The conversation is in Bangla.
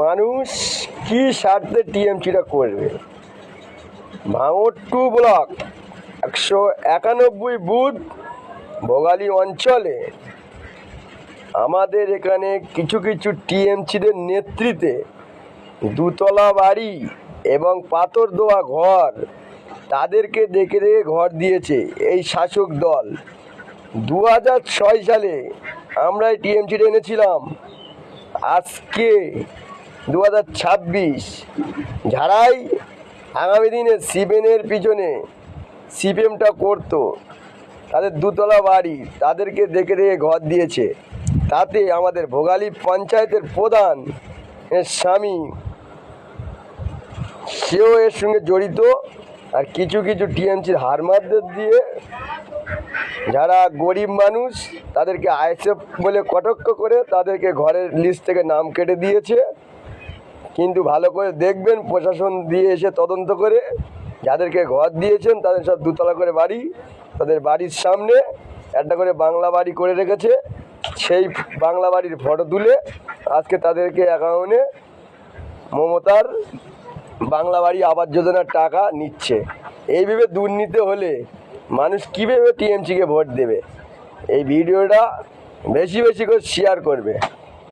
মানুষ কি স্বার্থে টিএমসিটা করবে? ভাঙড় 2 ব্লক 191 বুথ ভোগালী অঞ্চলে আমাদের এখানে কিছু কিছু টিএমসিদের নেতৃত্বে দুতলা বাড়ি এবং পাথর দেওয়া ঘর তাদেরকে দেখে দেখে ঘর দিয়েছে এই শাসক দল। 2006 সালে আমরা এই টিএমসিটা এনেছিলাম। আজকে 2026 যারাই আগামী দিনে সিপিএমের পিছনে সিপিএমটা করতো তাদের দুতলা বাড়ি তাদেরকে দেখে দেখে ঘর দিয়েছে। তাতে আমাদের ভোগালী পঞ্চায়েতের প্রধান এর স্বামী সেও এর সঙ্গে জড়িত। আর কিছু কিছু টিএমসির হারমাতদের দিয়ে যারা গরিব মানুষ তাদেরকে আইএসএফ বলে কটাক্ষ করে তাদেরকে ঘরের লিস্ট থেকে নাম কেটে দিয়েছে। কিন্তু ভালো করে দেখবেন, প্রশাসন দিয়ে এসে তদন্ত করে যাদেরকে ঘর দিয়েছেন তাদের সব দুতলা করে বাড়ি, তাদের বাড়ির সামনে একটা করে বাংলা বাড়ি করে রেখেছে। সেই বাংলা বাড়ির ফটো তুলে আজকে তাদেরকে অ্যাকাউন্টে মমতার বাংলা বাড়ি আবাস যোজনার টাকা নিচ্ছে। এইভাবে দুর্নীতি হলে মানুষ কীভাবে টিএমসিকে ভোট দেবে? এই ভিডিওটা বেশি বেশি করে শেয়ার করবে।